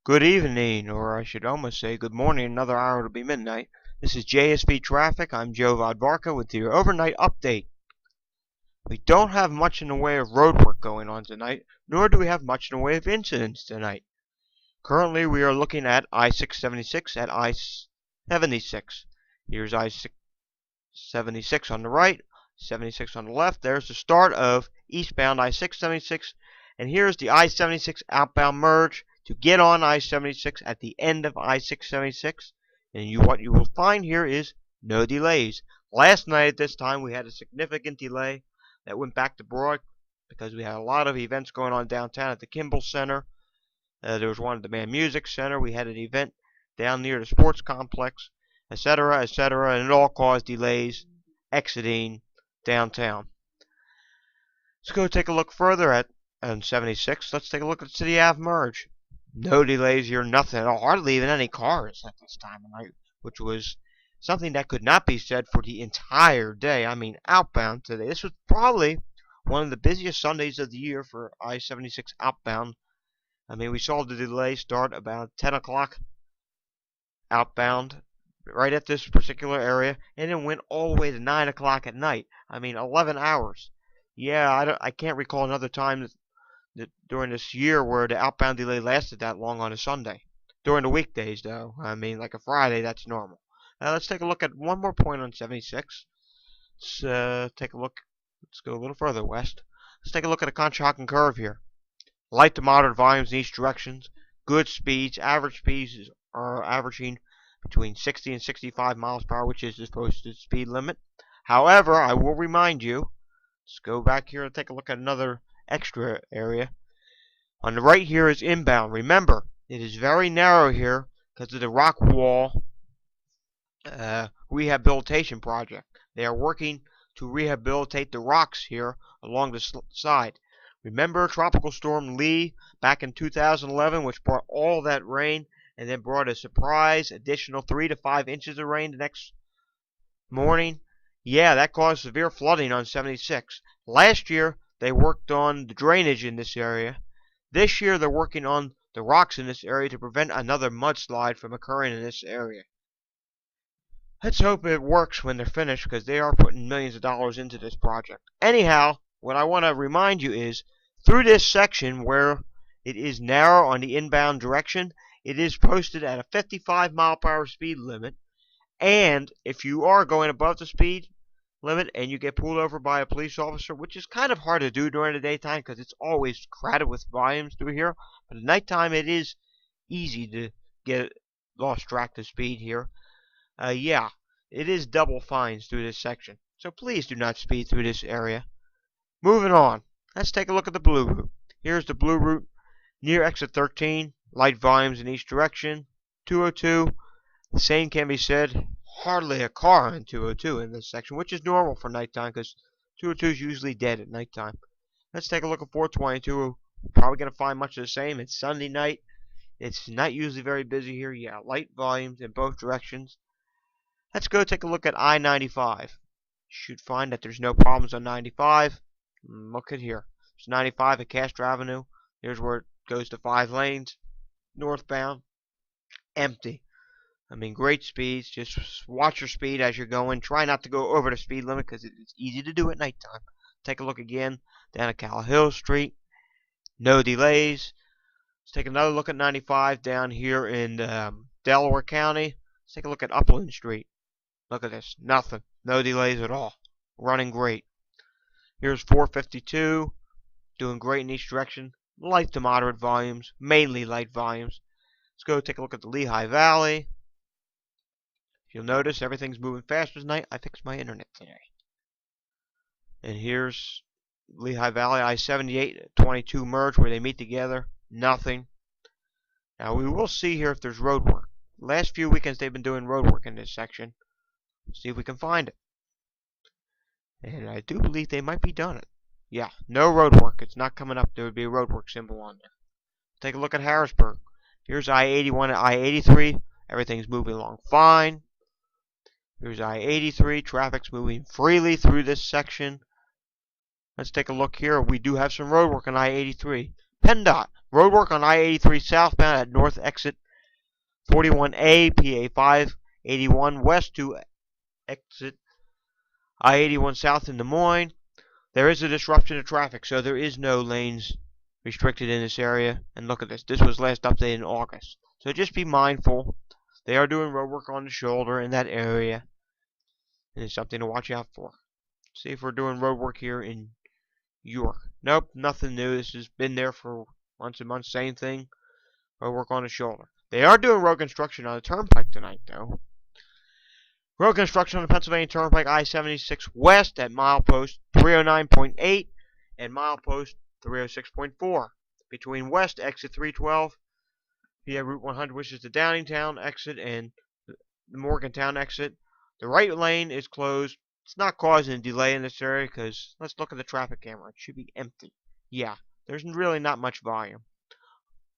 Good evening, or I should almost say good morning, another hour to be midnight. This is Jsvtraffic. I'm Jsvtraffic with your overnight update. We don't have much in the way of road work going on tonight, nor do we have much in the way of incidents tonight. Currently, we are looking at I-676 at I-76. Here's I-76 on the right, 76 on the left. There's the start of eastbound I-676, and here's the I-76 outbound merge to get on I-76 at the end of I-676. And what you will find here is no delays. Last night at this time we had a significant delay that went back to Broad because we had a lot of events going on downtown at the Kimball Center. There was one at the Man Music Center. We had an event down near the sports complex, etc., etc., and it all caused delays exiting downtown. Let's go take a look further at 76. Let's take a look at the City Ave merge. No delays here, nothing at all. Hardly even any cars at this time of night, which was something that could not be said for the entire day. I mean, outbound today. This was probably one of the busiest Sundays of the year for I-76 outbound. I mean, we saw the delay start about 10 o'clock outbound right at this particular area, and then went all the way to 9 o'clock at night. I mean, 11 hours. Yeah, I can't recall another time during this year where the outbound delay lasted that long on a Sunday. During the weekdays, though, I mean, like a Friday, that's normal. Now, let's take a look at one more point on 76. Let's take a look. Let's go a little further west. Let's take a look at a Conshohocken curve here. Light to moderate volumes in each direction. Good speeds. Average speeds are averaging between 60 and 65 miles per hour, which is the posted speed limit. However, I will remind you, let's go back here and take a look at another extra area. On the right here is inbound. Remember, it is very narrow here because of the rock wall rehabilitation project. They are working to rehabilitate the rocks here along the side. Remember Tropical Storm Lee back in 2011, which brought all that rain and then brought a surprise additional 3 to 5 inches of rain the next morning? Yeah, that caused severe flooding on 76. Last year, they worked on the drainage in this area. This year, they're working on the rocks in this area to prevent another mudslide from occurring in this area. Let's hope it works when they're finished, because they are putting millions of dollars into this project. Anyhow, what I want to remind you is, through this section where it is narrow on the inbound direction, it is posted at a 55 mile per hour speed limit. And if you are going above the speed limit and you get pulled over by a police officer, which is kind of hard to do during the daytime because it's always crowded with volumes through here, but at nighttime it is easy to get lost track of speed here. Yeah, it is double fines through this section, so please do not speed through this area. Moving on, let's take a look at the blue route. Here's the blue route near exit 13, light volumes in each direction. 202, the same can be said. Hardly a car on 202 in this section, which is normal for nighttime because 202 is usually dead at nighttime. Let's take a look at 422. We're probably going to find much of the same. It's Sunday night. It's not usually very busy here. Yeah, light volumes in both directions. Let's go take a look at I-95. You should find that there's no problems on 95. Look at here. There's 95 at Castro Avenue. Here's where it goes to 5 lanes. Northbound. Empty. I mean, great speeds. Just watch your speed as you're going. Try not to go over the speed limit because it's easy to do at nighttime. Take a look again down at Cal Hill Street. No delays. Let's take another look at 95 down here in Delaware County. Let's take a look at Upland Street. Look at this. Nothing. No delays at all. Running great. Here's 452. Doing great in each direction. Light to moderate volumes. Mainly light volumes. Let's go take a look at the Lehigh Valley. You'll notice everything's moving faster tonight. I fixed my internet today. And here's Lehigh Valley I-78 22 merge where they meet together. Nothing. Now we will see here if there's road work. Last few weekends they've been doing road work in this section. See if we can find it. And I do believe they might be done it. Yeah, no road work. It's not coming up. There would be a road work symbol on there. Take a look at Harrisburg. Here's I-81 and I-83. Everything's moving along fine. Here's I-83. Traffic's moving freely through this section. Let's take a look here. We do have some road work on I-83. PennDOT. Roadwork on I-83 southbound at north exit 41A, PA 581 west to exit I-81 south in Des Moines. There is a disruption of traffic, so there is no lanes restricted in this area. And look at this. This was last updated in August. So just be mindful. They are doing roadwork on the shoulder in that area. And it's something to watch out for. See if we're doing roadwork here in York. Nope, nothing new. This has been there for months and months. Same thing. Roadwork on the shoulder. They are doing road construction on the turnpike tonight, though. Road construction on the Pennsylvania Turnpike I-76 west at milepost 309.8 and milepost 306.4. Between west exit 312 via Route 100, which is the Downingtown exit, and the Morgantown exit. The right lane is closed. It's not causing a delay in this area because let's look at the traffic camera. It should be empty. Yeah, there's really not much volume.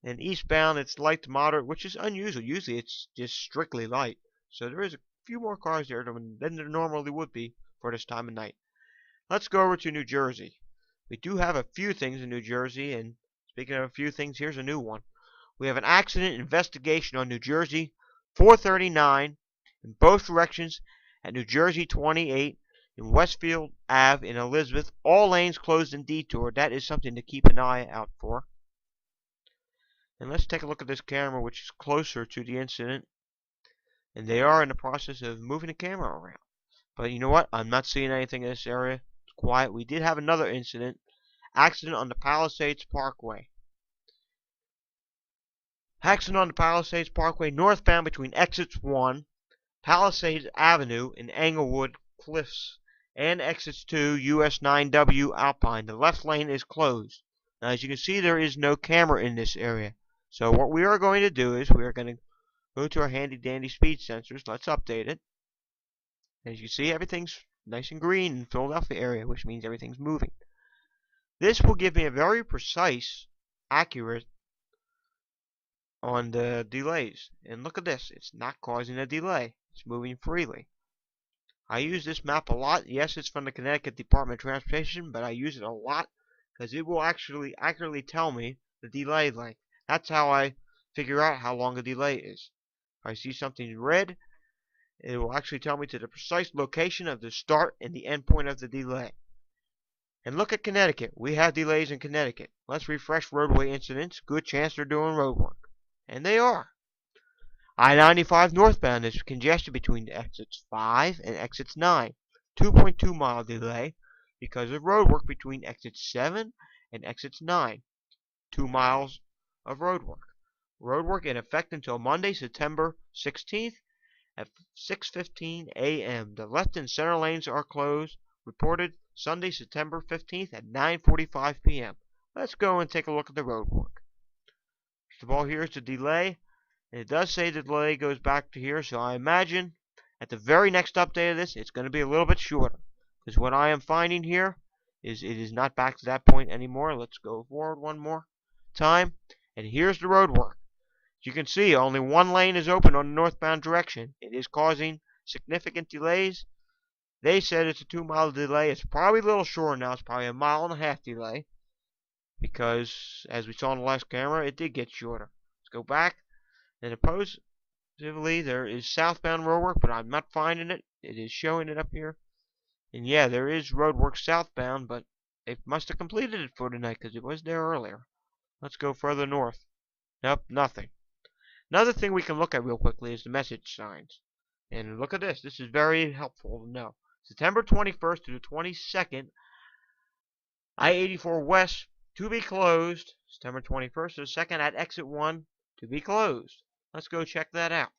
And eastbound, it's light to moderate, which is unusual. Usually it's just strictly light. So there is a few more cars there than there normally would be for this time of night. Let's go over to New Jersey. We do have a few things in New Jersey, and speaking of a few things, here's a new one. We have an accident investigation on New Jersey 439 in both directions at New Jersey 28 in Westfield Ave in Elizabeth. All lanes closed and detoured. That is something to keep an eye out for. And let's take a look at this camera, which is closer to the incident. And they are in the process of moving the camera around. But you know what? I'm not seeing anything in this area. It's quiet. We did have another incident. Accident on the Palisades Parkway. Accident on the Palisades Parkway northbound between exits 1, Palisades Avenue in Englewood Cliffs, and exits 2, US 9W Alpine. The left lane is closed. Now, as you can see, there is no camera in this area. So what we are going to do is we are going to go to our handy dandy speed sensors. Let's update it. As you see, everything's nice and green in the Philadelphia area, which means everything's moving. This will give me a very precise, accurate on the delays. And look at this. It's not causing a delay. It's moving freely. I use this map a lot. Yes, it's from the Connecticut Department of Transportation, but I use it a lot because it will actually accurately tell me the delay length. That's how I figure out how long a delay is. If I see something in red, it will actually tell me to the precise location of the start and the end point of the delay. And look at Connecticut. We have delays in Connecticut. Let's refresh roadway incidents. Good chance they're doing road work. And they are. I-95 northbound is congested between exits 5 and exits 9. 2.2 mile delay because of road work between exits 7 and exits 9. 2 miles of roadwork. Roadwork in effect until Monday, September 16th at 6:15 a.m. The left and center lanes are closed. Reported Sunday, September 15th at 9:45 p.m. Let's go and take a look at the roadwork. First of all, here's the delay. And it does say the delay goes back to here, so I imagine at the very next update of this, it's going to be a little bit shorter. Because what I am finding here is it is not back to that point anymore. Let's go forward one more time. And here's the road work. As you can see, only one lane is open on the northbound direction. It is causing significant delays. They said it's a 2-mile delay. It's probably a little shorter now. It's probably a 1.5-mile delay. Because, as we saw in the last camera, it did get shorter. Let's go back. And positively, there is southbound roadwork, but I'm not finding it. It is showing it up here. And yeah, there is roadwork southbound, but it must have completed it for tonight because it was there earlier. Let's go further north. Nope, nothing. Another thing we can look at real quickly is the message signs. And look at this. This is very helpful to know. September 21st to the 22nd, I-84 West to be closed. September 21st to the 2nd at exit 1 to be closed. Let's go check that out.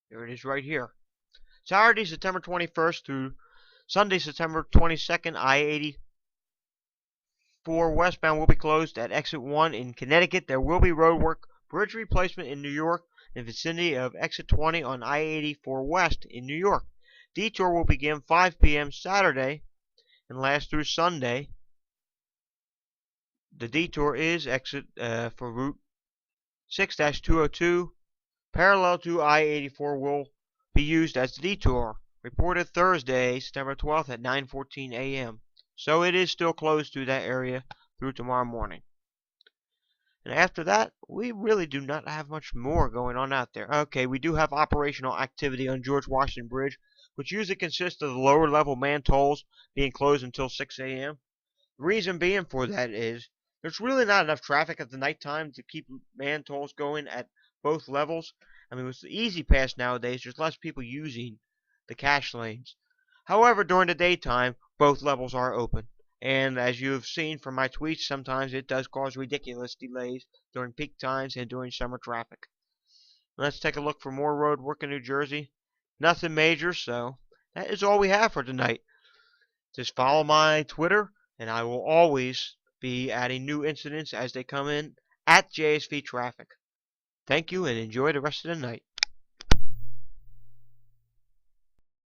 There it is right here. Saturday, September 21st through Sunday, September 22nd, I-84 westbound will be closed at exit 1 in Connecticut. There will be road work, bridge replacement in New York, in the vicinity of exit 20 on I-84 West in New York. Detour will begin 5 p.m. Saturday and last through Sunday. The detour is exit for Route 6-202, parallel to I-84 will be used as the detour. Reported Thursday, September 12th at 9:14 a.m. So it is still closed to that area through tomorrow morning. And after that, we really do not have much more going on out there. Okay, we do have operational activity on George Washington Bridge, which usually consists of the lower level man tolls being closed until 6 a.m. The reason being for that is there's really not enough traffic at the nighttime to keep man tolls going at both levels. I mean, with the Easy Pass nowadays, there's less people using the cash lanes. However, during the daytime, both levels are open. And as you have seen from my tweets, sometimes it does cause ridiculous delays during peak times and during summer traffic. Let's take a look for more road work in New Jersey. Nothing major, so that is all we have for tonight. Just follow my Twitter, and I will always be adding new incidents as they come in at Jsvtraffic. Thank you, and enjoy the rest of the night.